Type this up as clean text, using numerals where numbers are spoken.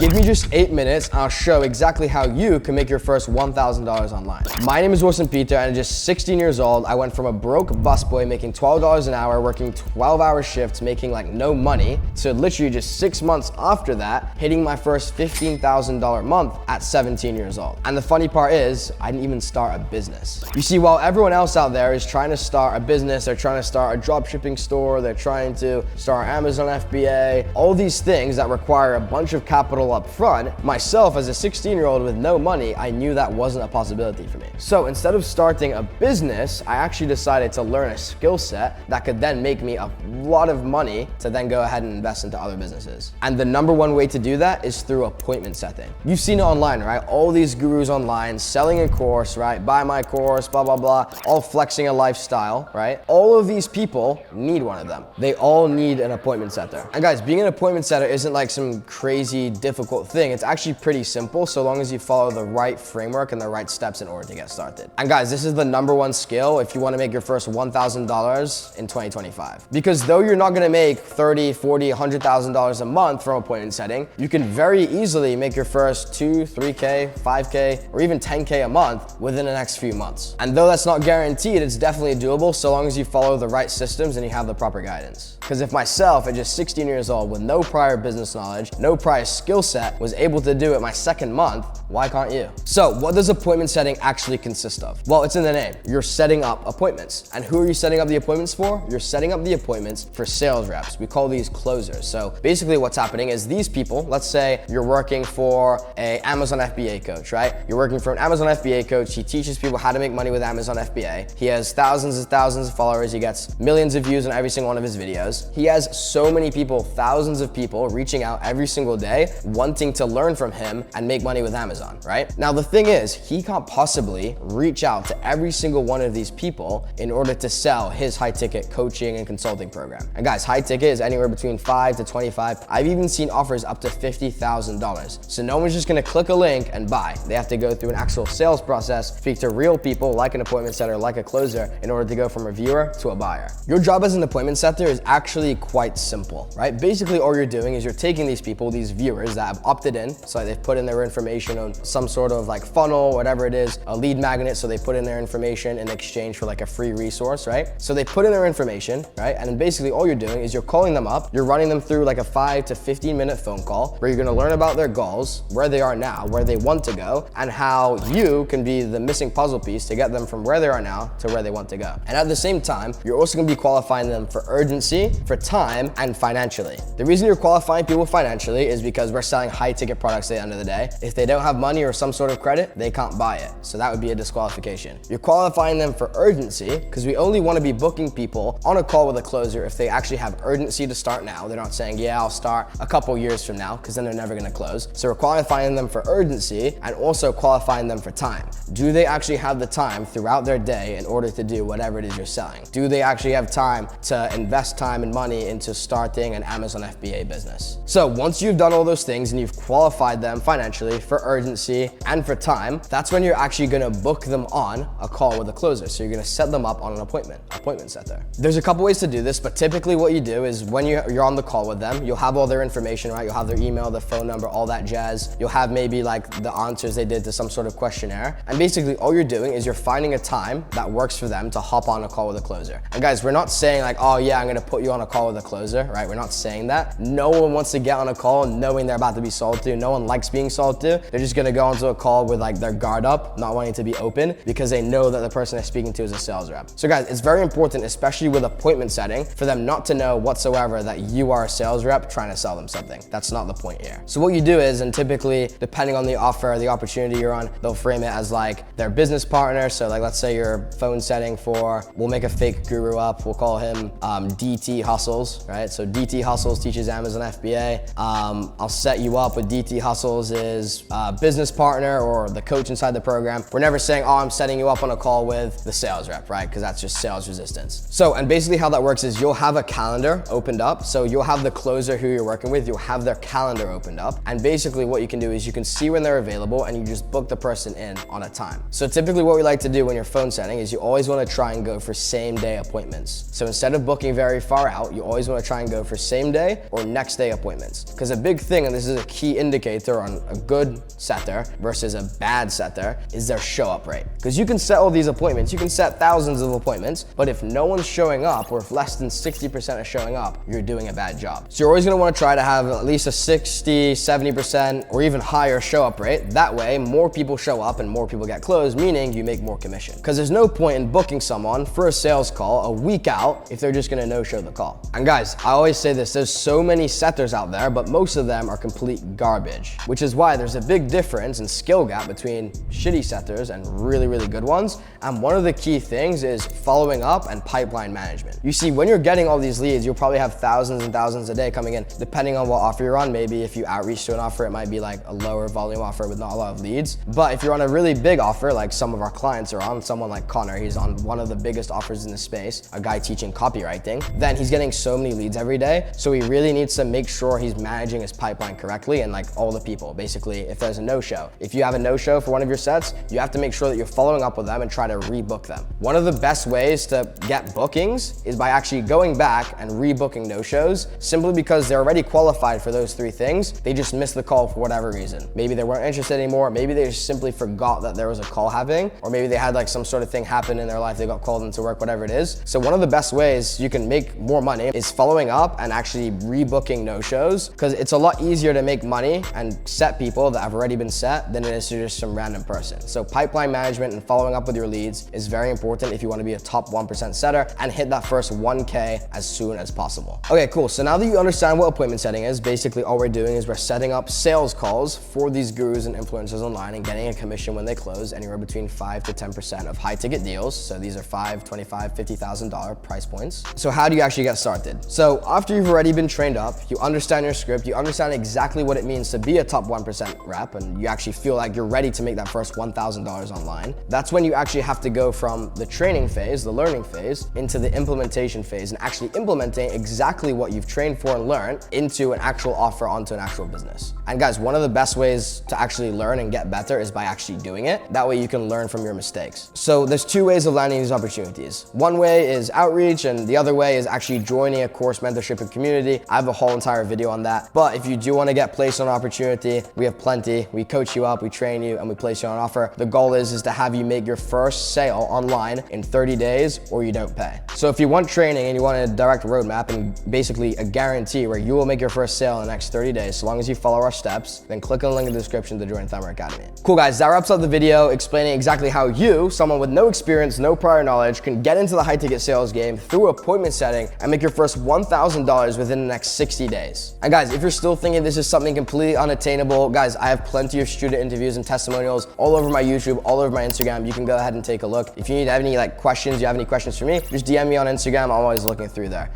Give me just 8 minutes and I'll show exactly how you can make your first $1,000 online. My name is Wilson Peter and at just 16 years old, I went from a broke busboy making $12 an hour, working 12-hour shifts, making like no money, to literally just 6 months after that, hitting my first $15,000 month at 17 years old. And the funny part is, I didn't even start a business. You see, while everyone else out there is trying to start a business, they're trying to start a drop shipping store, they're trying to start Amazon FBA, all these things that require a bunch of capital up front, myself as a 16-year-old with no money, I knew that wasn't a possibility for me. So instead of starting a business, I actually decided to learn a skill set that could then make me a lot of money to then go ahead and invest into other businesses. And the number one way to do that is through appointment setting. You've seen it online, right? All these gurus online selling a course, right? Buy my course, blah, blah, blah, all flexing a lifestyle, right? All of these people need one of them. They all need an appointment setter. And guys, being an appointment setter isn't like some crazy difficult thing. It's actually pretty simple so long as you follow the right framework and the right steps in order to get started. And guys, this is the number one skill if you want to make your first $1,000 in 2025. Because though you're not going to make $30, $40, $100,000 a month from appointment setting, you can very easily make your first 2, 3K, 5K, or even 10K a month within the next few months. And though that's not guaranteed, it's definitely doable so long as you follow the right systems and you have the proper guidance. Because if myself at just 16 years old with no prior business knowledge, no prior skill set was able to do it my second month, why can't you? So what does appointment setting actually consist of? Well, it's in the name. You're setting up appointments. And who are you setting up the appointments for? You're setting up the appointments for sales reps. We call these closers. So basically what's happening is these people, let's say you're working for an Amazon FBA coach, right? You're working for an Amazon FBA coach. He teaches people how to make money with Amazon FBA. He has thousands and thousands of followers. He gets millions of views on every single one of his videos. He has so many people, thousands of people reaching out every single day, wanting to learn from him and make money with Amazon, right? Now, the thing is, he can't possibly reach out to every single one of these people in order to sell his high ticket coaching and consulting program. And guys, high ticket is anywhere between 5 to 25. I've even seen offers up to $50,000. So no one's just gonna click a link and buy. They have to go through an actual sales process, speak to real people like an appointment setter, like a closer, in order to go from a viewer to a buyer. Your job as an appointment setter is actually quite simple, right? Basically, all you're doing is you're taking these people, these viewers that have opted in, so they've put in their information on some sort of like funnel, whatever it is, a lead magnet, so they put in their information in exchange for like a free resource, right? So they put in their information, right? And then basically all you're doing is you're calling them up, you're running them through like a 5 to 15 minute phone call where you're gonna learn about their goals, where they are now, where they want to go, and how you can be the missing puzzle piece to get them from where they are now to where they want to go. And at the same time, you're also gonna be qualifying them for urgency, for time, and financially. The reason you're qualifying people financially is because we're selling high ticket products at the end of the day. If they don't have money or some sort of credit, they can't buy it. So that would be a disqualification. You're qualifying them for urgency because we only want to be booking people on a call with a closer if they actually have urgency to start now. They're not saying, yeah, I'll start a couple years from now, because then they're never going to close. So we're qualifying them for urgency and also qualifying them for time. Do they actually have the time throughout their day in order to do whatever it is you're selling? Do they actually have time to invest time and money into starting an Amazon FBA business? So once you've done all those things and you've qualified them financially for urgency and for time, that's when you're actually gonna book them on a call with a closer. So you're gonna set them up on an appointment setter. There's a couple ways to do this, but typically what you do is when you're on the call with them, you'll have all their information, right? You'll have their email, their phone number, all that jazz. You'll have maybe like the answers they did to some sort of questionnaire. And basically all you're doing is you're finding a time that works for them to hop on a call with a closer. And guys, we're not saying like, oh yeah, I'm gonna put you on a call with a closer, right? We're not saying that. No one wants to get on a call knowing they're about to be sold to. No one likes being sold to. They're just gonna go onto a call with like their guard up, not wanting to be open because they know that the person they're speaking to is a sales rep. So guys, it's very important, especially with appointment setting, for them not to know whatsoever that you are a sales rep trying to sell them something. That's not the point here. So what you do is, and typically depending on the offer, the opportunity you're on, they'll frame it as like their business partner. So like, let's say your phone setting for, we'll make a fake guru up. We'll call him DT Hustles, right? So DT Hustles teaches Amazon FBA. I'll set you up with DT Hustles is business partner or the coach inside the program. We're never saying, oh, I'm setting you up on a call with the sales rep, right? Because that's just sales resistance. So, and basically how that works is you'll have a calendar opened up. So you'll have the closer who you're working with, you'll have their calendar opened up. And basically what you can do is you can see when they're available and you just book the person in on a time. So typically what we like to do when you're phone setting is you always want to try and go for same day appointments. So instead of booking very far out, you always want to try and go for same day or next day appointments. Because a big thing, and this is a key indicator on a good setter versus a bad setter, is their show up rate. Because you can set all these appointments, you can set thousands of appointments, but if no one's showing up, or if less than 60% are showing up, you're doing a bad job. So you're always going to want to try to have at least a 60, 70% or even higher show up rate. That way, more people show up and more people get closed, meaning you make more commission. Because there's no point in booking someone for a sales call a week out if they're just going to no-show the call. And guys, I always say this, there's so many setters out there, but most of them are complete garbage, which is why there's a big difference in skill gap between shitty setters and really, really good ones. And one of the key things is following up and pipeline management. You see, when you're getting all these leads, you'll probably have thousands and thousands a day coming in, depending on what offer you're on. Maybe if you outreach to an offer, it might be like a lower volume offer with not a lot of leads. But if you're on a really big offer, like some of our clients are on, someone like Connor, he's on one of the biggest offers in the space, a guy teaching copywriting, then he's getting so many leads every day. So he really needs to make sure he's managing his pipeline correctly and like all the people. Basically, if there's a no-show, if you have a no-show for one of your sets, you have to make sure that you're following up with them and try to rebook them. One of the best ways to get bookings is by actually going back and rebooking no-shows, simply because they're already qualified for those three things. They just missed the call for whatever reason. Maybe they weren't interested anymore. Maybe they just simply forgot that there was a call happening, or maybe they had like some sort of thing happen in their life. They got called into work, whatever it is. So one of the best ways you can make more money is following up and actually rebooking no-shows, because it's a lot easier to make money and set people that have already been set than it is to just some random person. So pipeline management and following up with your leads is very important if you want to be a top 1% setter and hit that first 1K as soon as possible. Okay, cool. So now that you understand what appointment setting is, basically all we're doing is we're setting up sales calls for these gurus and influencers online and getting a commission when they close, anywhere between 5 to 10% of high ticket deals. So these are $5, $25, $50,000 price points. So how do you actually get started? So after you've already been trained up, you understand your script, you understand exactly what it means to be a top 1% rep, and you actually feel like you're ready to make that first $1,000 online. That's when you actually have to go from the training phase, the learning phase, into the implementation phase and actually implementing exactly what you've trained for and learned into an actual offer, onto an actual business. And guys, one of the best ways to actually learn and get better is by actually doing it. That way you can learn from your mistakes. So there's two ways of landing these opportunities. One way is outreach, and the other way is actually joining a course, mentorship, and community. I have a whole entire video on that. But if you do want to get placed on an opportunity, we have plenty. We coach you up, we train you, and we place you on an offer. The goal is to have you make your first sale online in 30 days or you don't pay. So if you want training and you want a direct roadmap and basically a guarantee where you will make your first sale in the next 30 days, so long as you follow our steps, then click on the link in the description to join Thammer Academy. Cool guys, that wraps up the video explaining exactly how you, someone with no experience, no prior knowledge, can get into the high ticket sales game through appointment setting and make your first $1,000 within the next 60 days. And guys, if you're still thinking this is something completely unattainable, guys, I have plenty of student interviews and testimonials all over my YouTube, all over my Instagram. You can go ahead and take a look. If you need any questions, you have any questions for me, just DM me on Instagram. I'm always looking through there.